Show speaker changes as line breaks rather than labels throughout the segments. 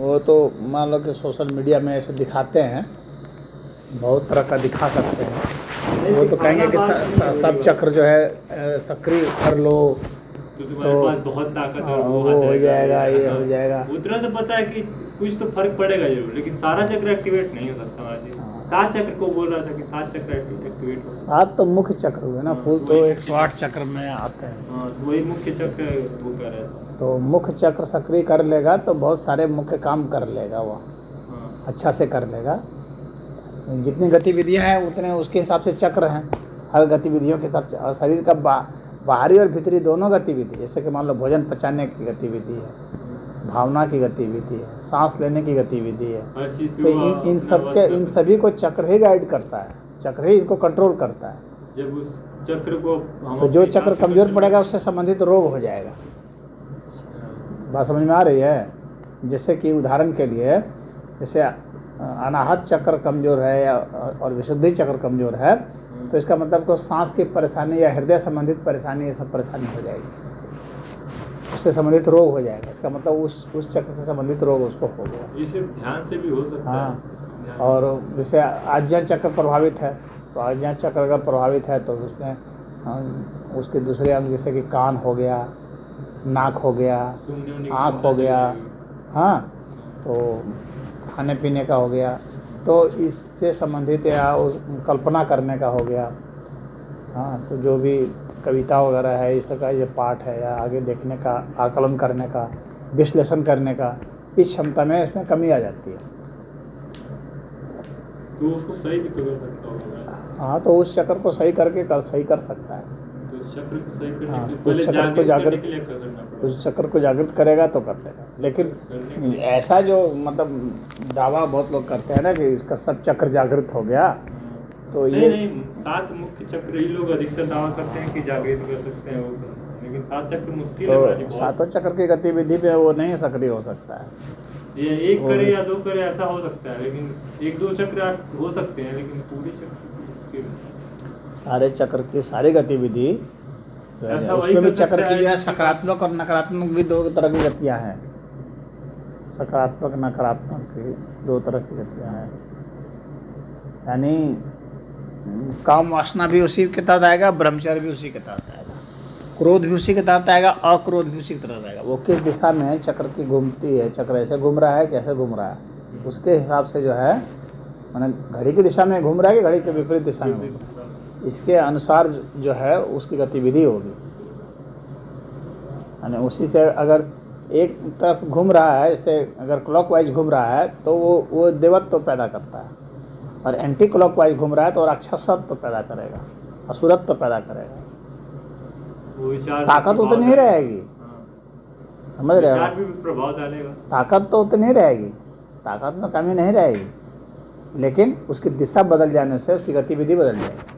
वो तो मान लो कि सोशल मीडिया में ऐसे दिखाते हैं, बहुत तरह का दिखा सकते हैं। वो तो कहेंगे कि सब चक्र जो है सक्रिय कर लो
तो तुम्हारे पास बहुत ताकत है,
वो हो जाएगा, ये हो जाएगा।
उतना तो पता है कि कुछ तो फर्क पड़ेगा जरूर, लेकिन सारा चक्र एक्टिवेट नहीं हो सकता। सात चक्र को बोल रहा था कि 7 चक्र एक्टिवेट हो।
7 तो मुख्य चक्र हुए ना, फूल तो 108 चक्र में आते हैं।
हाँ, तो वही मुख्य चक्र वो कह रहे थे।
तो मुख्य चक्र सक्रिय कर लेगा तो बहुत सारे मुख्य काम कर लेगा वो, अच्छा से कर लेगा। जितनी गतिविधियां हैं उतने उसके हिसाब से चक्र हैं, हर गतिविधियों के हिसाब से। और शरीर का बाहरी और भीतरी दोनों गतिविधि, जैसे कि मान लो भोजन पचाने की गतिविधि है, भावना की गतिविधि है, सांस लेने की गतिविधि है, तो इन सभी को चक्र ही गाइड करता है, चक्र ही इसको कंट्रोल करता है।
जब उस चक्र को
तो जो चक्र कमजोर पड़ेगा उससे संबंधित रोग हो जाएगा। बात समझ में आ रही है? जैसे कि उदाहरण के लिए, जैसे अनाहत चक्र कमजोर है और विशुद्धि चक्र कमजोर है, तो इसका मतलब को सांस की परेशानी या हृदय संबंधित परेशानी, ये सब परेशानी हो जाएगी, उससे संबंधित रोग हो जाएगा। इसका मतलब उस चक्र से संबंधित रोग उसको हो गया।
इसे ध्यान से भी हो सकता है।
हाँ, और जैसे आज्ञा चक्र प्रभावित है, तो आज्ञा चक्र अगर प्रभावित है तो उसमें उसके दूसरे अंग जैसे कि कान हो गया, नाक हो गया, आँख हो गया, हाँ, तो खाने पीने का हो गया, तो इससे संबंधित या कल्पना करने का हो गया। हाँ, तो जो भी कविता वगैरह है इसका ये पाठ है, या आगे देखने का, आकलन करने का, विश्लेषण करने का, इस क्षमता में इसमें कमी आ जाती है।
तो उसको सही भी तो कर सकता होगा।
हाँ, तो उस चक्र को सही करके सही कर सकता है।
तो चक्र को सही करने
हाँ,
के लिए
उस चक्र को जागृत करेगा तो कर लेगा। लेकिन ऐसा जो मतलब दावा बहुत लोग करते हैं ना कि इसका सब चक्र जागृत हो गया, तो ये
नहीं 7 मुख्य चक्र ही लोग अधिकतर दावा करते हैं कि जागृत कर सकते हैं, लेकिन 7 चक्र मुश्किल है।
तो 7 चक्र की गतिविधि पे वो नहीं सक्रिय हो सकता है।
ये 1 करे या 2 करे ऐसा हो सकता है, लेकिन 1-2 चक्र हो सकते हैं, लेकिन पूरे चक्र,
सारे चक्र की सारी गतिविधि, उसमें भी चक्र की जो है सकारात्मक और नकारात्मक भी 2 तरह की गतियाँ हैं। सकारात्मक नकारात्मक की 2 तरह की गतियाँ हैं। यानी काम वासना भी उसी के तहत आएगा, ब्रह्मचर्य भी उसी के तहत आएगा, क्रोध भी उसी के तहत आएगा, अक्रोध भी उसी के तहत आएगा। वो किस दिशा में चक्र की घूमती है, चक्र ऐसे घूम रहा है कैसे घूम रहा है, उसके हिसाब से जो है, माने घड़ी की दिशा में घूम रहा है कि घड़ी के विपरीत दिशा में घूम रहा है, इसके अनुसार जो है उसकी गतिविधि होगी। यानी उसी से अगर एक तरफ घूम रहा है, जैसे अगर क्लॉकवाइज घूम रहा है तो वो देवत्व पैदा करता है, और एंटी क्लॉकवाइज घूम रहा है तो राक्षसत्व पैदा करेगा, असुरत्व पैदा करेगा। ताकत उतनी ही रहेगी, समझ रहे हो?
प्रभाव डालेगा,
ताकत तो उतनी ही रहेगी, ताकत में कमी नहीं रहेगी, लेकिन उसकी दिशा बदल जाने से उसकी गतिविधि बदल जाएगी।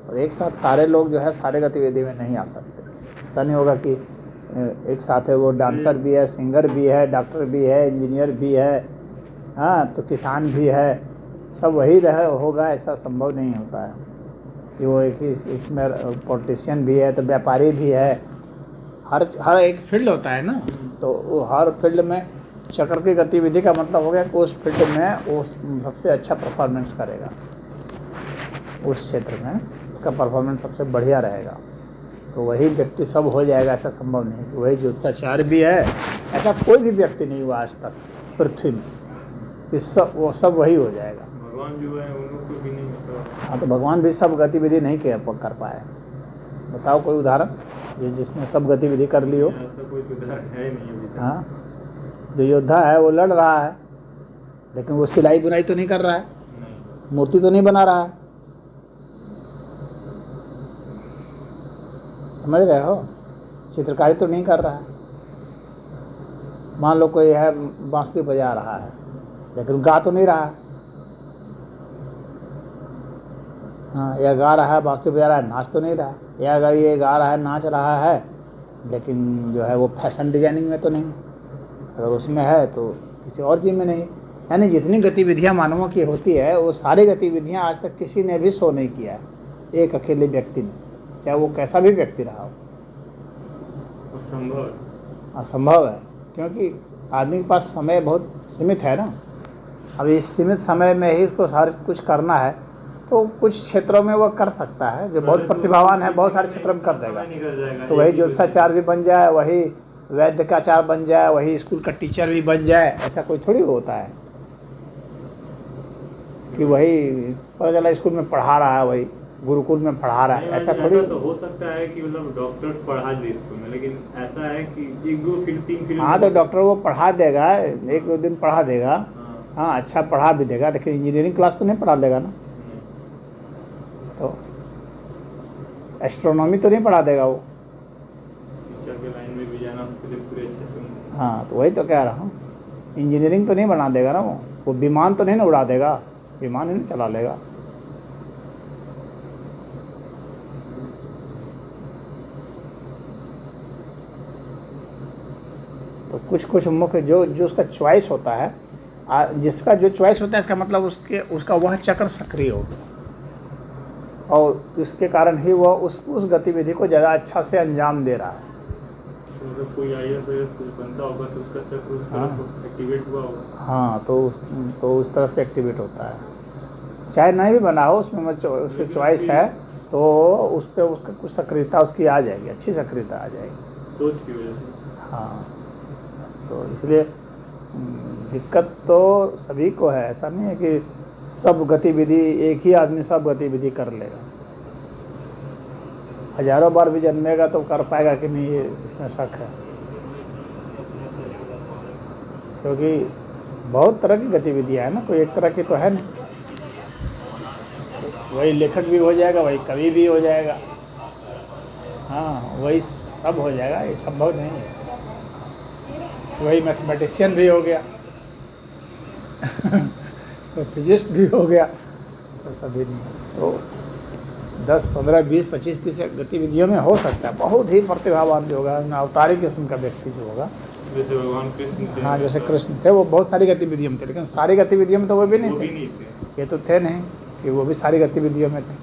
और एक साथ सारे लोग जो है सारे गतिविधि में नहीं आ सकते। ऐसा नहीं होगा कि एक साथ है वो डांसर भी है, सिंगर भी है, डॉक्टर भी है, इंजीनियर भी है, हाँ, तो किसान भी है, सब वही होगा, ऐसा संभव नहीं होता है कि वो एक ही इसमें पॉलिटिशियन भी है तो व्यापारी भी है। हर एक फील्ड होता है ना, तो वो हर फील्ड में चक्र की गतिविधि का मतलब हो गया कि उस फील्ड में वो सबसे अच्छा परफॉर्मेंस करेगा, उस क्षेत्र में उसका परफॉर्मेंस सबसे बढ़िया रहेगा। तो वही व्यक्ति सब हो जाएगा, ऐसा संभव नहीं कि वही ज्योतिषाचार्य भी है, ऐसा कोई भी व्यक्ति नहीं हुआ आज तक पृथ्वी में, वो सब वही हो जाएगा।
भगवान जो है उनको भी नहीं होता।
हाँ, तो भगवान भी सब गतिविधि नहीं कर पाए। बताओ कोई उदाहरण जिसने सब गतिविधि कर ली हो?
ऐसा कोई उदाहरण है नहीं।
हाँ, जो योद्धा है वो लड़ रहा है, लेकिन वो सिलाई बुनाई तो नहीं कर रहा है, मूर्ति तो नहीं बना रहा है, समझ रहे हो? चित्रकारी तो नहीं कर रहा है। मान लो कोई है बांसुरी बजा रहा है, लेकिन गा तो नहीं रहा है। हाँ, या गा रहा है, बांसुरी बजा रहा है, नाच तो नहीं रहा है। या अगर ये गा रहा है, नाच रहा है, लेकिन जो है वो फैशन डिजाइनिंग में तो नहीं, अगर उसमें है तो किसी और चीज़ में नहीं। यानी जितनी गतिविधियां मानवों की होती है वो सारी गतिविधियां आज तक किसी ने भी शो नहीं किया है, एक अकेले व्यक्ति ने, चाहे वो कैसा भी व्यक्ति रहा हो।
असंभव
है, क्योंकि आदमी के पास समय बहुत सीमित है ना। अब इस सीमित समय में ही उसको हर कुछ करना है, तो कुछ क्षेत्रों में वो कर सकता है, जो बहुत प्रतिभावान है बहुत सारे क्षेत्रों में कर देगा। तो वही ज्योतिषाचार्य भी बन जाए, वही वैद्य का आचार्य बन जाए, वही स्कूल का टीचर भी बन जाए, ऐसा कोई थोड़ी होता है कि वही पता चला स्कूल में पढ़ा रहा है, वही गुरुकुल में पढ़ा रहा है, ऐसा थोड़ी।
तो हो सकता है कि मतलब डॉक्टर पढ़ा दे स्कूल में, लेकिन ऐसा है कि 1-2 फिर 3 फिर।
हाँ, तो डॉक्टर वो पढ़ा देगा, 1-2 दिन पढ़ा देगा, हाँ अच्छा पढ़ा भी देगा, लेकिन इंजीनियरिंग क्लास तो नहीं पढ़ा देगा ना। तो एस्ट्रोनॉमी तो नहीं पढ़ा देगा वो।
टीचर के लाइन में भी जाना उसके लिए पूरे अच्छे से।
हाँ, तो वही तो कह रहा हूँ, इंजीनियरिंग तो नहीं बना देगा ना वो विमान तो नहीं ना उड़ा देगा, विमान नहीं चला लेगा। तो कुछ मुख्य जो उसका चॉइस होता है, जिसका जो चॉइस होता है, इसका मतलब उसका वह चक्र सक्रिय हो, और उसके कारण ही वह उस गतिविधि को ज़्यादा अच्छा से अंजाम दे रहा है।
तो कोई आईएएस कुछ बनता होगा तो उसका चक्र उस तरह एक्टिवेट हुआ होगा।
हाँ, तो उस तरह से एक्टिवेट होता है, चाहे नहीं भी बना हो, उसमें उसकी चॉइस है, तो उस पर उसका कुछ सक्रियता उसकी आ जाएगी, अच्छी सक्रियता आ जाएगी
सोच की वजह से।
हाँ, तो इसलिए दिक्कत तो सभी को है, ऐसा नहीं है कि सब गतिविधि एक ही आदमी सब गतिविधि कर लेगा। हजारों बार भी जन्मेगा तो कर पाएगा कि नहीं, ये इसमें शक है, क्योंकि बहुत तरह की गतिविधियाँ हैं ना, कोई एक तरह की तो है नहीं। वही लेखक भी हो जाएगा, वही कवि भी हो जाएगा, हाँ वही सब हो जाएगा, ये संभव नहीं है। वही मैथमेटिशियन भी हो गया तो फिजिस्ट भी हो गया, तो सभी नहीं। तो 10, 15, 20, 25, 30 गतिविधियों में हो सकता है, बहुत ही प्रतिभावान जो होगा, अवतारी किस्म का व्यक्ति जो होगा,
जैसे भगवान कृष्ण थे।
हाँ, जैसे कृष्ण थे, वो बहुत सारी गतिविधियों में थे, लेकिन सारी गतिविधियों में तो वो भी नहीं थे। ये तो थे नहीं कि वो भी सारी गतिविधियों में थे।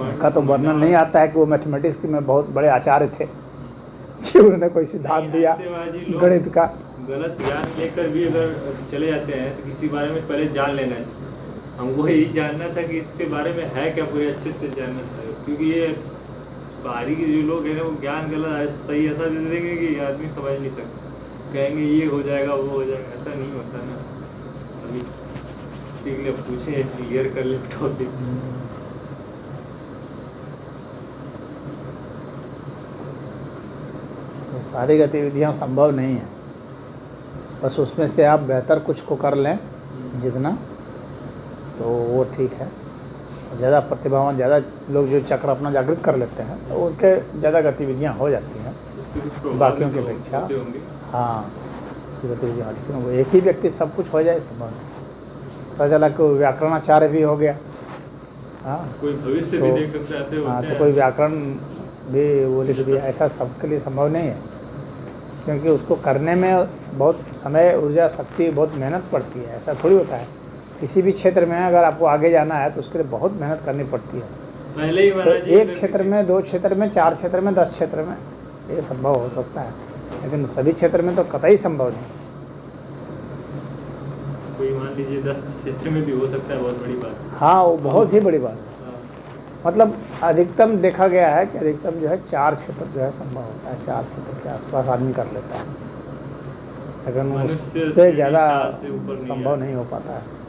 उनका तो वर्णन नहीं आता है कि वो मैथमेटिक्स के में बहुत बड़े आचार्य थे कि उन्होंने कोई सिद्धांत दिया गणित का।
गलत ज्ञान लेकर भी अगर चले जाते हैं तो किसी बारे में पहले जान लेना चाहिए। हमको यही जानना था कि इसके बारे में है क्या, पूरे अच्छे से जानना चाहिए, क्योंकि ये बाहरी के जो लोग हैं ना, वो ज्ञान गलत सही ऐसा दे देंगे कि आदमी समझ नहीं सकता, कहेंगे ये हो जाएगा वो हो जाएगा, ऐसा नहीं होता ना। अभी किसी के लिए पूछे क्लियर कर ले टॉपिक।
तो सारी गतिविधियाँ संभव नहीं है, बस उसमें से आप बेहतर कुछ को कर लें जितना, तो वो ठीक है। ज़्यादा प्रतिभावान, ज़्यादा लोग जो चक्र अपना जागृत कर लेते हैं, तो उनके ज़्यादा गतिविधियाँ हो जाती हैं बाकियों की अपेक्षा। हाँ, गतिविधियाँ, लेकिन वो एक ही व्यक्ति सब कुछ हो जाए संभव नहीं। पता चला कि व्याकरणाचार्य भी हो गया, हाँ,
कोई भविष्य भी देख सकते हैं।
हाँ, तो कोई व्याकरण भी वो लिख दिया, ऐसा सबके लिए संभव नहीं है, क्योंकि उसको करने में बहुत समय, ऊर्जा, शक्ति, बहुत मेहनत पड़ती है। ऐसा थोड़ी होता है, किसी भी क्षेत्र में अगर आपको आगे जाना है तो उसके लिए बहुत मेहनत करनी पड़ती है।
पहले ही
तो एक क्षेत्र में, 2 क्षेत्र में, 4 क्षेत्र में, 10 क्षेत्र में ये संभव हो सकता है, लेकिन सभी क्षेत्र में तो कतई संभव नहीं।
कोई मान लीजिए 10 क्षेत्र में भी हो सकता है, बहुत बड़ी बात।
हाँ, वो बहुत ही बड़ी बात है। मतलब अधिकतम देखा गया है कि अधिकतम जो है 4 क्षेत्र जो है संभव होता है, 4 क्षेत्र के आसपास आदमी कर लेता है, लेकिन उससे ज़्यादा संभव नहीं हो पाता है।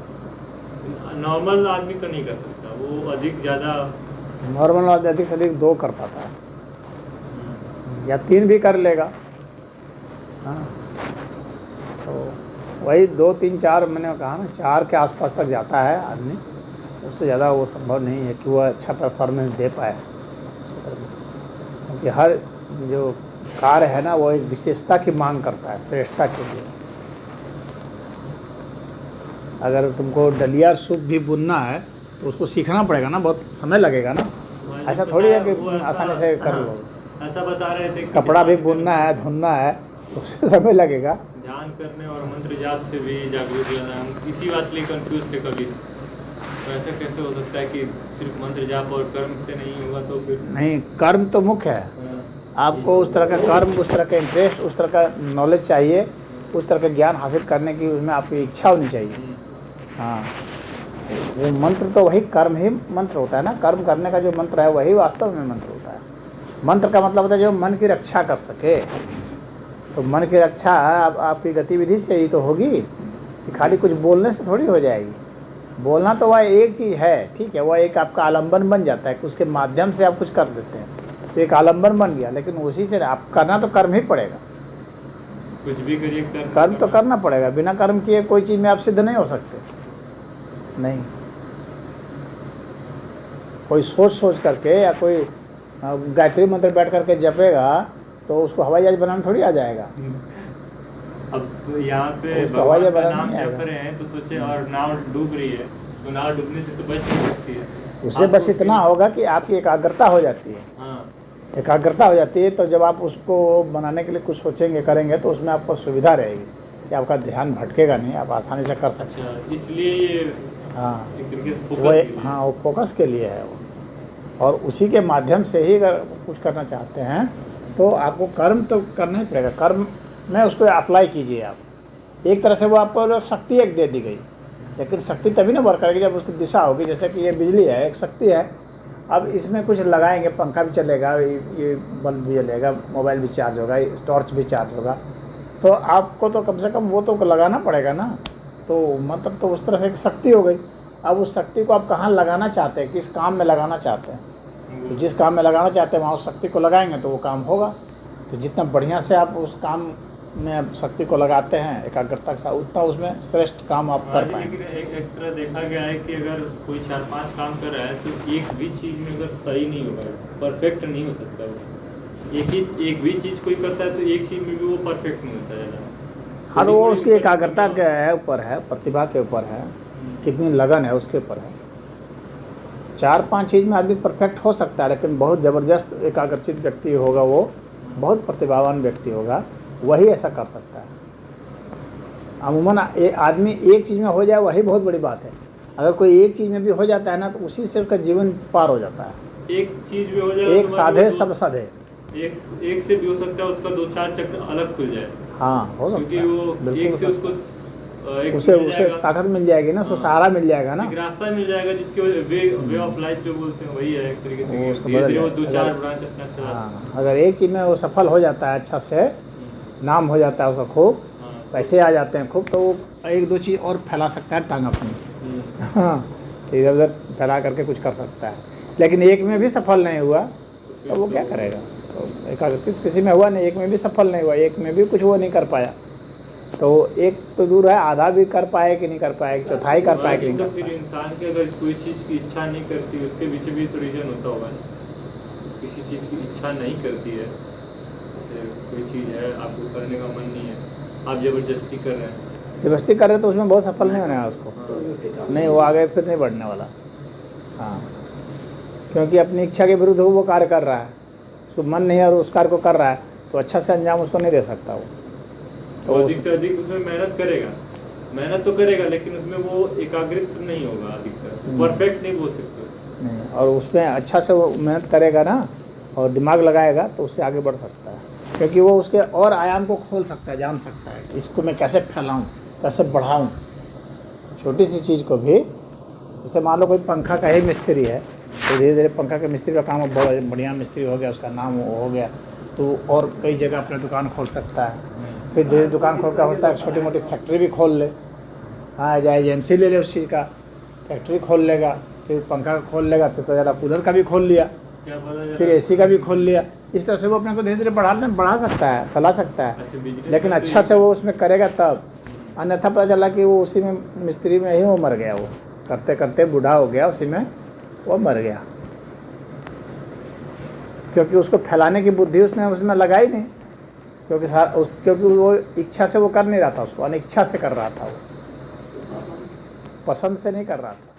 नॉर्मल आदमी तो नहीं कर सकता, वो अधिक ज़्यादा,
नॉर्मल आदमी अधिक से अधिक 2 कर पाता है, या 3 भी कर लेगा। हाँ, तो वही 2, 3, 4 मैंने कहा ना, 4 के आसपास तक जाता है आदमी, उससे ज़्यादा वो संभव नहीं है कि वह अच्छा परफॉर्मेंस दे पाए, क्योंकि हर जो कार्य है ना, वो एक विशेषता की मांग करता है, श्रेष्ठता के लिए। अगर तुमको डलिया सूप भी बुनना है तो उसको सीखना पड़ेगा ना, बहुत समय लगेगा ना, ऐसा थोड़ी है कि आसानी से कर लो।
ऐसा बता रहे थे
कपड़ा भी बुनना है, धुलना है, तो उसमें समय लगेगा।
ध्यान करने और मंत्र जाप से भी जागरूक रहना, हम इसी बात लिए कंफ्यूज थे कभी। तो ऐसा कैसे हो सकता है कि सिर्फ मंत्र जाप और कर्म से नहीं होगा? तो फिर
नहीं, कर्म तो मुख्य है, आपको उस तरह का कर्म, उस तरह का इंटरेस्ट, उस तरह का नॉलेज चाहिए, उस तरह का ज्ञान हासिल करने की उसमें आपकी इच्छा होनी चाहिए। हाँ, वो मंत्र तो वही कर्म ही मंत्र होता है ना, कर्म करने का जो मंत्र है वही वास्तव में मंत्र होता है। मंत्र का मतलब होता है जो मन की रक्षा कर सके। तो मन की रक्षा आपकी गतिविधि से ही तो होगी, कि खाली कुछ बोलने से थोड़ी हो जाएगी। बोलना तो वह एक चीज़ है, ठीक है, वह एक आपका आलम्बन बन जाता है कि उसके माध्यम से आप कुछ कर देते हैं, तो एक आलम्बन बन गया। लेकिन उसी से आप करना तो कर्म ही पड़ेगा,
कुछ भी करिए
कर्म तो करना पड़ेगा। बिना कर्म किए कोई चीज़ में आप सिद्ध नहीं हो सकते। नहीं, कोई सोच करके या कोई गायत्री मंत्र बैठ करके जपेगा तो उसको हवाई जहाज बनाना थोड़ी आ जाएगा।
अब यहाँ पे
तो हवाई
भगवान
जहाज
का
बनाना
नाम
नहीं
जप
आएगा।
रहे हैं तो सोचे और नाव डूब रही है, तो नाव डूबने से तो बच नहीं सकती है।
उससे बस इतना होगा कि आपकी एकाग्रता हो जाती है।
हाँ,
एकाग्रता हो जाती है, तो जब आप उसको बनाने के लिए कुछ सोचेंगे करेंगे तो उसमें आपको सुविधा रहेगी कि आपका ध्यान भटकेगा नहीं, आप आसानी से कर सकते हैं।
अच्छा, इसलिए ये
हाँ,
एक तरीके से
वो
फोकस के लिए।
हाँ, वो फोकस के लिए है वो। और उसी के माध्यम से ही अगर कुछ करना चाहते हैं तो आपको कर्म तो करना ही पड़ेगा। कर्म में उसको अप्लाई कीजिए आप। एक तरह से वो आपको शक्ति एक दे दी गई, लेकिन शक्ति तभी ना वर्क करेगी जब उसकी दिशा होगी। जैसे कि ये बिजली है, एक शक्ति है। अब इसमें कुछ लगाएंगे, पंखा भी चलेगा, ये बल्ब भी जलेगा, मोबाइल भी चार्ज होगा, टॉर्च भी चार्ज होगा, तो आपको तो कम से कम वो तो लगाना पड़ेगा ना। तो मतलब तो उस तरह से एक शक्ति हो गई। अब उस शक्ति को आप कहाँ लगाना चाहते हैं, किस काम में लगाना चाहते हैं, तो जिस काम में लगाना चाहते हैं वहाँ उस शक्ति को लगाएंगे तो वो काम होगा। तो जितना बढ़िया से आप उस काम में शक्ति को लगाते हैं एकाग्रता के साथ, उतना उसमें श्रेष्ठ काम आप कर पाएंगे।
एक तरह देखा गया है कि अगर कोई 4-5 काम कर रहा है तो एक भी चीज़ में अगर सही नहीं होगा, परफेक्ट नहीं हो सकता वो। एक भी चीज़ कोई करता है तो एक चीज़ में भी वो परफेक्ट नहीं होता है।
हाँ, तो वो उसकी एकाग्रता के ऊपर है, प्रतिभा के ऊपर है, कितनी लगन है उसके ऊपर है। 4-5 चीज़ में आदमी परफेक्ट हो सकता है, लेकिन बहुत ज़बरदस्त एकाग्रचित व्यक्ति होगा, वो बहुत प्रतिभावान व्यक्ति होगा, वही ऐसा कर सकता है। अमूमन आदमी एक चीज़ में हो जाए वही बहुत बड़ी बात है। अगर कोई एक चीज़ में भी हो जाता है ना, तो उसी से उसका जीवन पार हो जाता है।
एक चीज़ में हो जाए,
एक साधे सब साधे।
एक से भी हो सकता है उसका 2-4 चक्र अलग खुल जाए।
हाँ, हो सकता है,
क्योंकि वो
बिल्कुल
एक से उसको
उसे ताकत मिल जाएगी ना, उसको सहारा मिल जाएगा ना,
एक रास्ता मिल जाएगा जिसके वे ऑफ लाइफ जो बोलते हैं वही है एक तरीके से।
उसको बदल
वो
जाएगा।
2-4 ब्रांच अपना चला।
हाँ, अगर एक चीज़ में वो सफल हो जाता है अच्छा से, नाम हो जाता है उसका खूब, पैसे आ जाते हैं खूब, तो वो 1-2 चीज़ और फैला सकता है टांग अपनी। हाँ, तो इधर उधर फैला करके कुछ कर सकता है। लेकिन एक में भी सफल नहीं हुआ तो वो क्या करेगा। तो एकाग्रचित किसी में हुआ नहीं, एक में भी सफल नहीं हुआ, एक में भी कुछ वो नहीं कर पाया, तो एक तो दूर है, आधा भी कर पाए कि नहीं कर पाए, चौथाई कर पाए कि नहीं कर
फिर
पाए।
इंसान की अगर कोई चीज़ की इच्छा नहीं करती, उसके पीछे भी तो रीज़न होता होगा। किसी चीज़ की इच्छा नहीं करती है, कोई चीज़ है आपको करने का मन नहीं है, आप ज़बरदस्ती कर रहे हैं,
जबरदस्ती कर रहे तो उसमें बहुत सफल नहीं होना है उसको। नहीं, वो आगे फिर नहीं बढ़ने वाला। हाँ, क्योंकि अपनी इच्छा के विरुद्ध वो कार्य कर रहा है, उसको मन नहीं है और उस कार्य को कर रहा है, तो अच्छा से अंजाम उसको नहीं दे सकता वो।
तो अधिक से अधिक उसमें मेहनत तो करेगा, लेकिन उसमें वो एकाग्रित नहीं होगा, अधिकतर परफेक्ट नहीं बोल सकते
नहीं। और उसमें अच्छा से वो मेहनत करेगा ना और दिमाग लगाएगा तो उससे आगे बढ़ सकता है, क्योंकि वो उसके और आयाम को खोल सकता है, जान सकता है इसको मैं कैसे फैलाऊं, कैसे बढ़ाऊं। छोटी सी चीज़ को भी, जैसे मान लो कोई पंखा का ही मिस्त्री है, तो धीरे धीरे पंखा के मिस्त्री का काम बहुत बढ़िया मिस्त्री हो गया, उसका नाम हो गया, तो और कई जगह अपना दुकान खोल सकता है। फिर धीरे दुकान खोल कर होता है छोटी मोटी फैक्ट्री भी खोल ले। हाँ, चाहे एजेंसी ले ले उस चीज़ का, फैक्ट्री खोल लेगा, फिर पंखा खोल लेगा, फिर ज़्यादा कूलर का भी खोल लिया, फिर एसी का भी खोल लिया। इस तरह से वो अपने को धीरे धीरे बढ़ा सकता है, फैला सकता है, लेकिन अच्छा से वो उसमें करेगा तब। अन्यथा पता चला कि वो उसी में मिस्त्री में ही वो मर गया, वो करते करते बूढ़ा हो गया, उसी में वो मर गया, क्योंकि उसको फैलाने की बुद्धि उसने उसमें लगाई नहीं, क्योंकि वो इच्छा से वो कर नहीं रहा था, उसको अनिच्छा से कर रहा था, वो पसंद से नहीं कर रहा था।